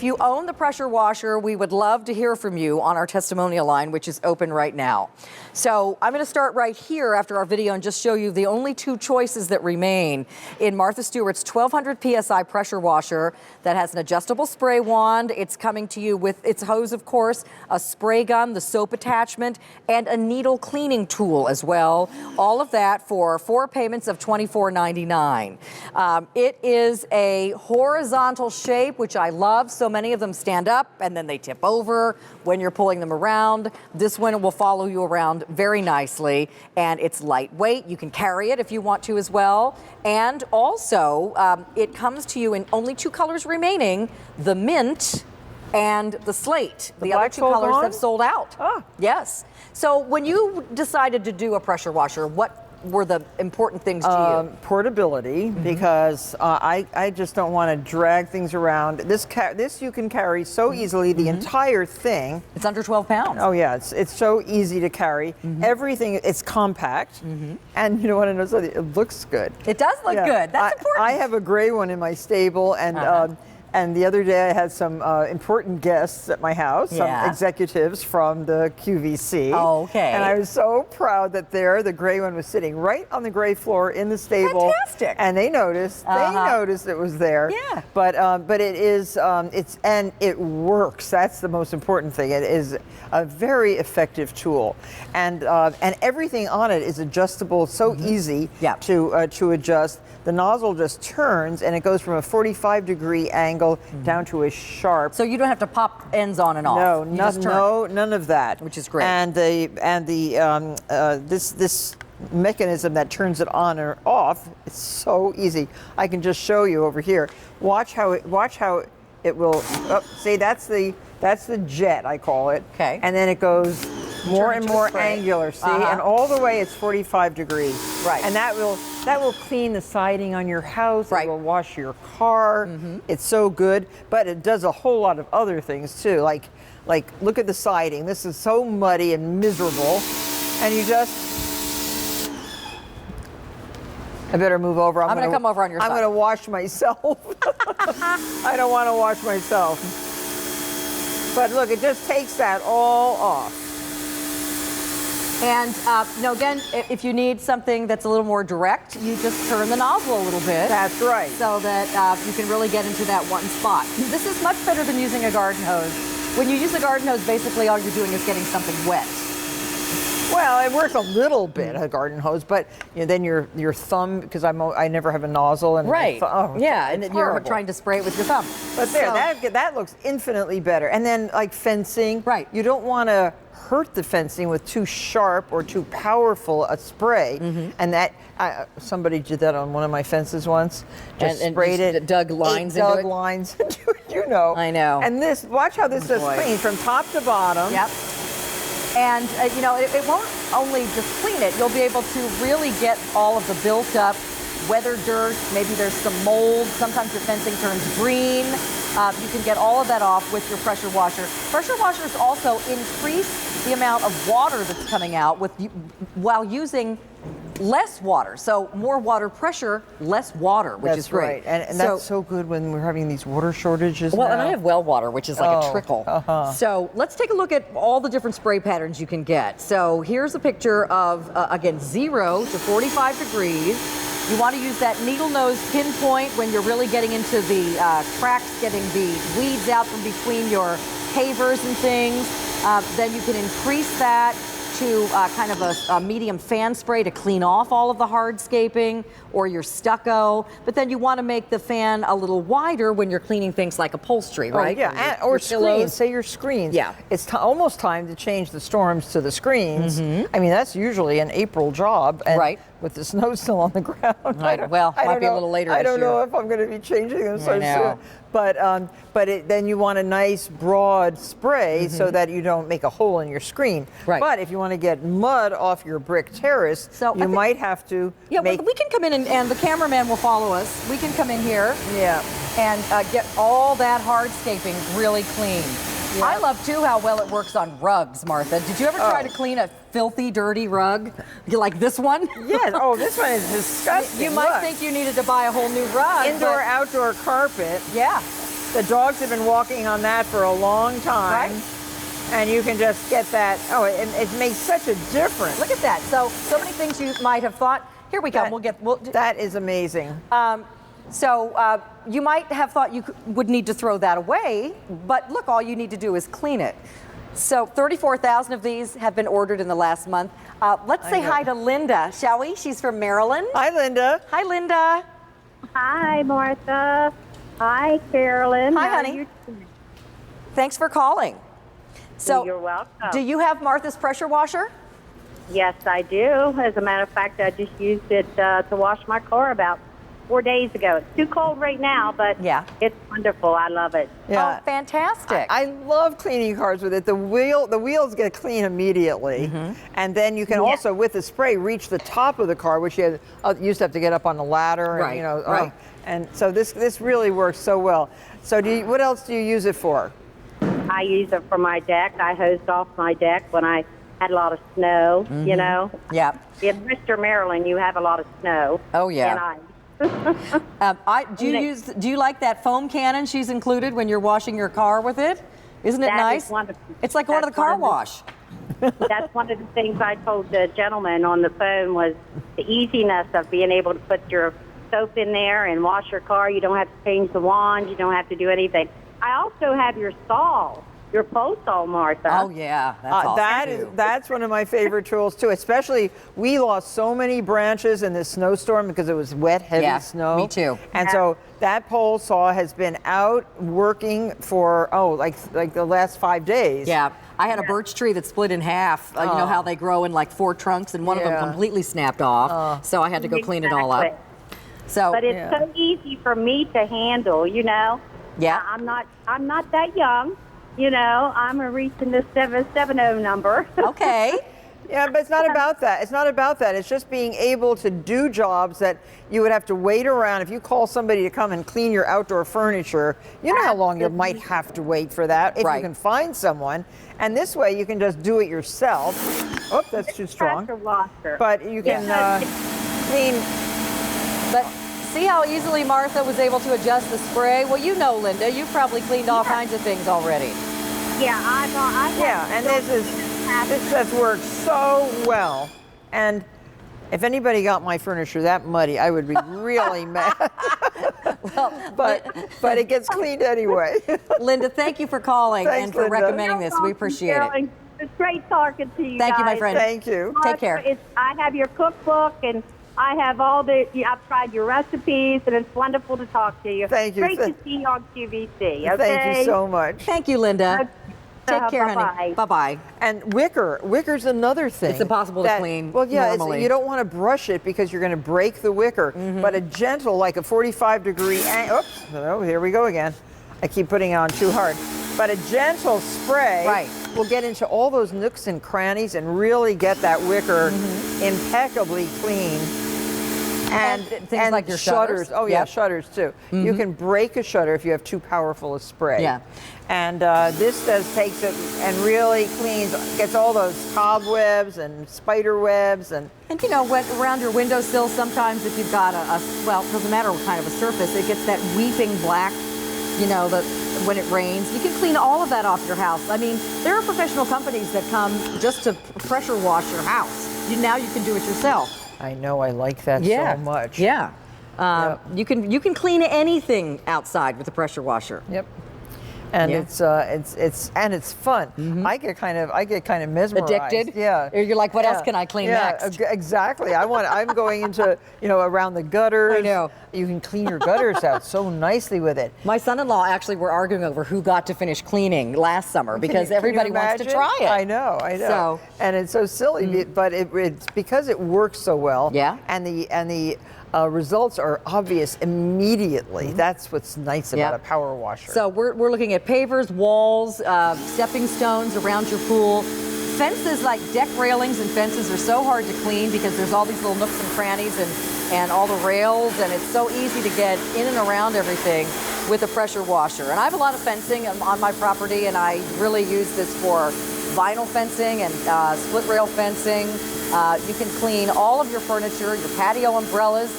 If you own the pressure washer, we would love to hear from you on our testimonial line, which is open right now. So I'm going to start right here after our video and just show you the only two choices that remain in Martha Stewart's 1200 PSI pressure washer that has an adjustable spray wand. It's coming to you with its hose, of course, a spray gun, the soap attachment, and a needle cleaning tool as well. All of that for 4 payments of $24.99. It is a horizontal shape, which I love. So many of them stand up and then they tip over when you're pulling them around. This one will follow you around very nicely, and it's lightweight. You can carry it if you want to as well. And also, it comes to you in only 2 colors remaining, the mint and the slate. The other 2 colors have sold out. Ah. Yes. So when you decided to do a pressure washer, what were the important things to you? Portability, because I just don't want to drag things around. This you can carry so easily, the entire thing. It's under 12 pounds. Oh yeah, it's so easy to carry. Everything, it's compact, and you know what I know, so it looks good. It does look good. That's important. I have a gray one in my stable, and the other day I had some important guests at my house, some executives from the QVC. Oh, okay. And I was so proud that the gray one was sitting right on the gray floor in the stable. Fantastic. And they noticed, it was there. Yeah. But it is, and it works. That's the most important thing. It is a very effective tool. And everything on it is adjustable, so easy to adjust. The nozzle just turns and it goes from a 45-degrry angle down to a sharp. So you don't have to pop ends on and off. No, none of that. Which is great. And this mechanism that turns it on or off, it's so easy. I can just show you over here. Watch how it will. See, that's the jet, I call it. Okay. And then it goes more and more angular. See, and all the way it's 45 degrees. Right. And that will clean the siding on your house. Right. It will wash your car. It's so good, but it does a whole lot of other things too. Like look at the siding. This is so muddy and miserable, and you just. I better move over. I'm going to come over on your side. I'm going to wash myself. I don't want to wash myself. But look, it just takes that all off. And again, if you need something that's a little more direct, you just turn the nozzle a little bit. That's right. So that you can really get into that one spot. This is much better than using a garden hose. When you use a garden hose, basically all you're doing is getting something wet. Well, it works a little bit, a garden hose, but then your thumb, because I never have a nozzle. And and then you're trying to spray it with your thumb. But that looks infinitely better. And then like fencing, you don't want to hurt the fencing with too sharp or too powerful a spray. And that somebody did that on one of my fences once. Just sprayed it. Dug lines into it. Dug lines into it, you know. I know. And this, watch how this is clean from top to bottom. Yep. And, it won't only just clean it. You'll be able to really get all of the built up weather dirt. Maybe there's some mold. Sometimes your fencing turns green. You can get all of that off with your pressure washer. Pressure washers also increase the amount of water that's coming out while using less water. So more water pressure, less water, which is great. Right. And that's so good when we're having these water shortages now. And I have well water, which is like a trickle. So let's take a look at all the different spray patterns you can get. So here's a picture of, again, 0 to 45 degrees. You want to use that needle nose pinpoint when you're really getting into the cracks, getting the weeds out from between your pavers and things. Then you can increase that to kind of a medium fan spray to clean off all of the hardscaping or your stucco. But then you want to make the fan a little wider when you're cleaning things like upholstery, right? Or screens. Say your screens. Yeah. It's almost time to change the storms to the screens. I mean, that's usually an April job. And with the snow still on the ground. Might be a little later this year. I don't know if I'm going to be changing them so soon. But then you want a nice broad spray so that you don't make a hole in your screen. But if you want to get mud off your brick terrace, you might have to make... we can come in and the cameraman will follow us. We can come in here and get all that hardscaping really clean. I love, too, how well it works on rugs, Martha. Did you ever try to clean a filthy, dirty rug? Like this one? Yes. This one is disgusting. You might think you needed to buy a whole new rug. Indoor, outdoor carpet. Yeah. the dogs have been walking on that for a long time. Right. And you can just get that. Oh, it makes such a difference. Look at that. So many things you might have thought. Here we go. That is amazing. You might have thought you would need to throw that away, but look, all you need to do is clean it. So 34,000 of these have been ordered in the last month. Let's say hi to Linda, shall we? She's from Maryland. Hi, Linda. Hi, Linda. Hi, Martha. Hi, Carolyn. Hi, How honey. are you doing? Thanks for calling. So, You're welcome. do you have Martha's pressure washer? Yes, I do. As a matter of fact, I just used it to wash my car about 4 days ago. It's too cold right now, but Yeah. it's wonderful. I love it. Yeah. Oh, fantastic. I love cleaning cars with it. The wheels get clean immediately, and then you can also, with the spray, reach the top of the car, which you used to have to get up on the ladder. Right, And, right. and so this really works so well. So what else do you use it for? I use it for my deck. I hosed off my deck when I had a lot of snow, you know. Yeah. In Worcester, Maryland, you have a lot of snow. Oh, yeah. And ice. Do you like that foam cannon she's included when you're washing your car with it? Isn't it That nice? is wonderful. It's like going to the That's car wonderful. wash. That's one of the things I told the gentleman on the phone was the easiness of being able to put your soap in there and wash your car. You don't have to change the wand. You don't have to do anything. I also have your saw, your pole saw, Martha. Oh yeah, that's awesome. That's one of my favorite tools too. Especially we lost so many branches in this snowstorm because it was wet, heavy snow. Me too. And so that pole saw has been out working for like the last 5 days. Yeah, I had a birch tree that split in half. You know how they grow in like 4 trunks, and one of them completely snapped off. So I had to go clean it all up. So, but it's so easy for me to handle, you know. Yeah. I'm not that young, you know. I'm reaching the 770 number. Okay. Yeah, but it's not about that. It's not about that. It's just being able to do jobs that you would have to wait around. If you call somebody to come and clean your outdoor furniture, you know how long you might have to wait for that if you can find someone. And this way you can just do it yourself. Oh, that's too strong. Pressure washer. But you can clean. But see how easily Martha was able to adjust the spray? Well, you know, Linda, you've probably cleaned all kinds of things already. Yeah, and this has worked so well. And if anybody got my furniture that muddy, I would be really mad. But it gets cleaned anyway. Linda, thank you for calling and for Linda. recommending this. We appreciate it. It's great talking to you Thank you, my guys. friend. Thank you. Take care. I have your cookbook and I have I've tried your recipes, and it's wonderful to talk to you. Thank you. Great to see you on QVC. Okay? Thank you so much. Thank you, Linda. Take care, honey. Bye-bye. Bye-bye. And Wicker's another thing. It's impossible to clean Well, yeah, normally. you don't want to brush it because you're going to break the wicker. But a gentle, like a 45-degree oops, oh, here we go again. I keep putting it on too hard. But a gentle spray will get into all those nooks and crannies and really get that wicker impeccably clean. And things like your shutters. Oh, yeah, shutters too. You can break a shutter if you have too powerful a spray. Yeah. And this takes it and really cleans, gets all those cobwebs and spider webs. And you know, around your windowsill, sometimes if you've got well, it doesn't matter what kind of a surface, it gets that weeping black, you know, when it rains. You can clean all of that off your house. I mean, there are professional companies that come just to pressure wash your house. Now you can do it yourself. I know, I like that so much. Yeah. You can clean anything outside with a pressure washer. Yep. And it's fun. I get kind of mesmerized. Addicted? Yeah. You're like, what else can I clean next? Exactly. I'm going into, around the gutters. I know. You can clean your gutters out so nicely with it. My son-in-law actually were arguing over who got to finish cleaning last summer because everybody wants to try it. I know. So, and it's so silly, but it's because it works so well. Yeah. And the results are obvious immediately. That's what's nice about a power washer. So we're looking at pavers, walls, stepping stones around your pool. Fences, like deck railings and fences, are so hard to clean because there's all these little nooks and crannies and all the rails, and it's so easy to get in and around everything with a pressure washer. And I have a lot of fencing on my property, and I really use this for vinyl fencing and split rail fencing. You can clean all of your furniture, your patio umbrellas.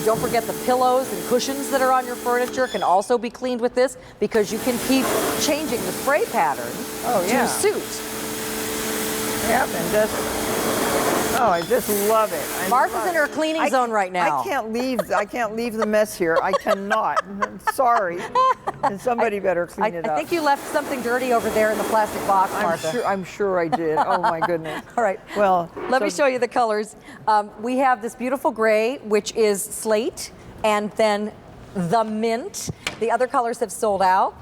Don't forget the pillows and cushions that are on your furniture can also be cleaned with this, because you can keep changing the spray pattern to suit. Yep, and I just love it. Martha's in her cleaning zone right now. I can't leave the mess here. I cannot. Sorry. And somebody better clean it up. I think you left something dirty over there in the plastic box, Martha. I'm sure I did. Oh my goodness. All right. Well, let me show you the colors. We have this beautiful gray, which is slate, and then the mint. The other colors have sold out.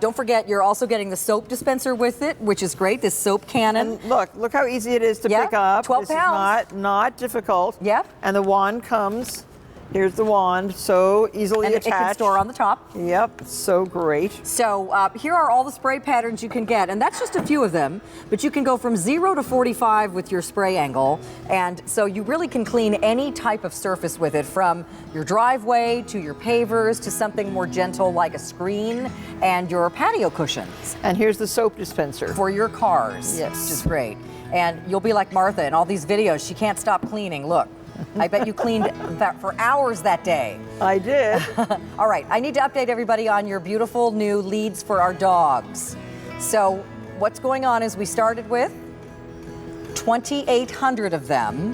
Don't forget, you're also getting the soap dispenser with it, which is great, this soap cannon. And look how easy it is to pick up. 12 pounds. This is not difficult. Yep. And the wand comes, here's the wand, so easily and attached. it can store on the top. Yep, so great. So here are all the spray patterns you can get, and that's just a few of them, but you can go from 0 to 45 with your spray angle, and so you really can clean any type of surface with it, from your driveway to your pavers to something more gentle like a screen and your patio cushions. And here's the soap dispenser. For your cars, yes. Which is great. And you'll be like Martha in all these videos, she can't stop cleaning, look. I bet you cleaned that for hours that day. I did. All right, I need to update everybody on your beautiful new leads for our dogs. So what's going on is we started with 2,800 of them.